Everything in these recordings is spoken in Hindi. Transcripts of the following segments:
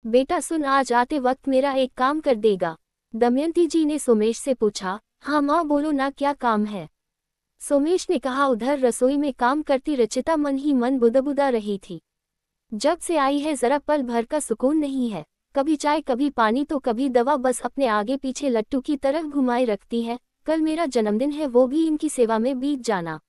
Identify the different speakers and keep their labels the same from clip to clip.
Speaker 1: बेटा सुन, आज आते वक्त मेरा एक काम कर देगा? दमयंती जी ने सोमेश से पूछा। हाँ माँ, बोलो ना, क्या काम है? सोमेश ने कहा। उधर रसोई में काम करती रचिता मन ही मन बुदबुदा रही थी। जब से आई है जरा पल भर का सुकून नहीं है। कभी चाय कभी पानी तो कभी दवा, बस अपने आगे पीछे लट्टू की तरह घुमाए रखती है। कल मेरा जन्मदिन है, वो भी इनकी सेवा में बीत जाना।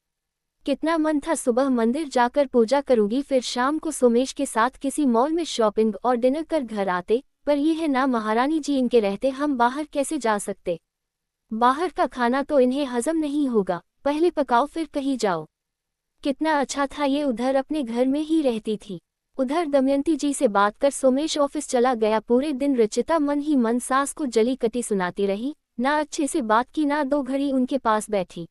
Speaker 1: कितना मन था सुबह मंदिर जाकर पूजा करूंगी, फिर शाम को सोमेश के साथ किसी मॉल में शॉपिंग और डिनर कर घर आते, पर ये है ना महारानी जी, इनके रहते हम बाहर कैसे जा सकते? बाहर का खाना तो इन्हें हजम नहीं होगा, पहले पकाओ फिर कहीं जाओ। कितना अच्छा था ये, उधर अपने घर में ही रहती थी। उधर दमयंती जी से बात कर सोमेश ऑफिस चला गया। पूरे दिन रचिता मन ही मन सास को जली कटी सुनाती रही, ना अच्छे से बात की ना 2 घड़ी उनके पास बैठी।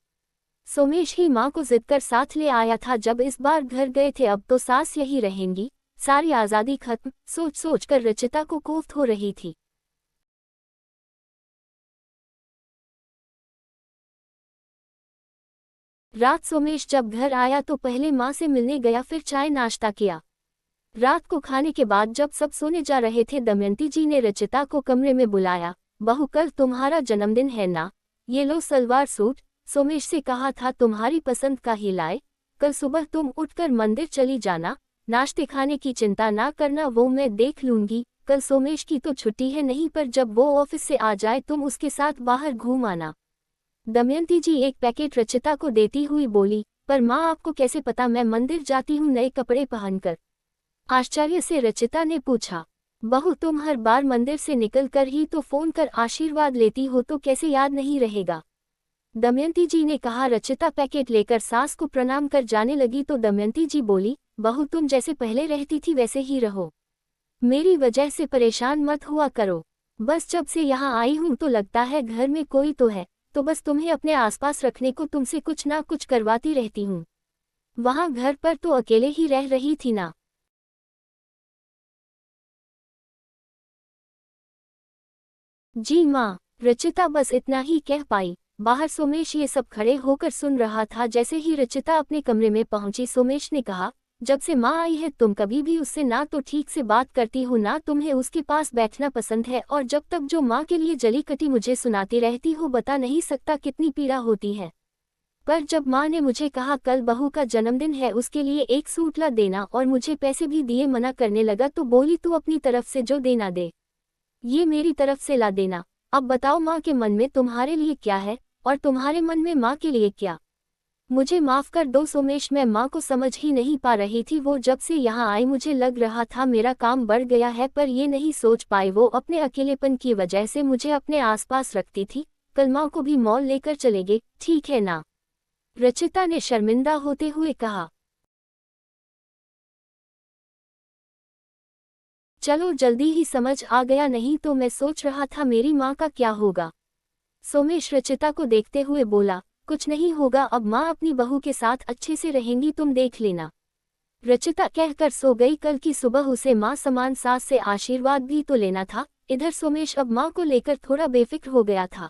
Speaker 1: सोमेश ही माँ को जिद कर साथ ले आया था जब इस बार घर गए थे, अब तो सास यही रहेंगी, सारी आज़ादी खत्म, सोच सोच कर रचिता को कोफ्त हो रही थी। रात सोमेश जब घर आया तो पहले माँ से मिलने गया, फिर चाय नाश्ता किया। रात को खाने के बाद जब सब सोने जा रहे थे, दमयंती जी ने रचिता को कमरे में बुलाया। बहू, कल तुम्हारा जन्मदिन है ना? ये लो सलवार सूट, सोमेश से कहा था तुम्हारी पसंद का ही लाए। कल सुबह तुम उठकर मंदिर चली जाना, नाश्ते खाने की चिंता ना करना, वो मैं देख लूंगी। कल सोमेश की तो छुट्टी है नहीं, पर जब वो ऑफिस से आ जाए तुम उसके साथ बाहर घूम आना। दमयंती जी एक पैकेट रचिता को देती हुई बोली। पर माँ, आपको कैसे पता मैं मंदिर जाती हूँ नए कपड़े पहनकर? आश्चर्य से रचिता ने पूछा। बहू, तुम हर बार मंदिर से निकलकर ही तो फोन कर आशीर्वाद लेती हो, तो कैसे याद नहीं रहेगा? दमयंती जी ने कहा। रचिता पैकेट लेकर सास को प्रणाम कर जाने लगी तो दमयंती जी बोली, बहू तुम जैसे पहले रहती थी वैसे ही रहो, मेरी वजह से परेशान मत हुआ करो। बस जब से यहाँ आई हूँ तो लगता है घर में कोई तो है, तो बस तुम्हें अपने आसपास रखने को तुमसे कुछ ना कुछ करवाती रहती हूँ। वहाँ घर पर तो अकेले ही रह रही थी ना? जी माँ, रचिता बस इतना ही कह पाई। बाहर सोमेश ये सब खड़े होकर सुन रहा था। जैसे ही रचिता अपने कमरे में पहुंची, सोमेश ने कहा, जब से माँ आई है तुम कभी भी उससे ना तो ठीक से बात करती हो, ना तुम्हें उसके पास बैठना पसंद है, और जब तक जो माँ के लिए जली कटी मुझे सुनाती रहती हो, बता नहीं सकता कितनी पीड़ा होती है। पर जब माँ ने मुझे कहा कल बहू का जन्मदिन है, उसके लिए एक सूट ला देना, और मुझे पैसे भी दिए मना करने लगा, तो बोली तू अपनी तरफ से जो देना दे, ये मेरी तरफ से ला देना। अब बताओ माँ के मन में तुम्हारे लिए क्या है, और तुम्हारे मन में माँ के लिए क्या? मुझे माफ कर दो सोमेश, मैं माँ को समझ ही नहीं पा रही थी। वो जब से यहाँ आई मुझे लग रहा था मेरा काम बढ़ गया है, पर ये नहीं सोच पाई वो अपने अकेलेपन की वजह से मुझे अपने आसपास रखती थी। कल माँ को भी मॉल लेकर चलेंगे, ठीक है ना? रचिता ने शर्मिंदा होते हुए कहा। चलो जल्दी ही समझ आ गया, नहीं तो मैं सोच रहा था मेरी माँ का क्या होगा। सोमेश रचिता को देखते हुए बोला, कुछ नहीं होगा, अब माँ अपनी बहू के साथ अच्छे से रहेंगी, तुम देख लेना। रचिता कहकर सो गई। कल की सुबह उसे माँ समान सास से आशीर्वाद भी तो लेना था। इधर सोमेश अब माँ को लेकर थोड़ा बेफिक्र हो गया था।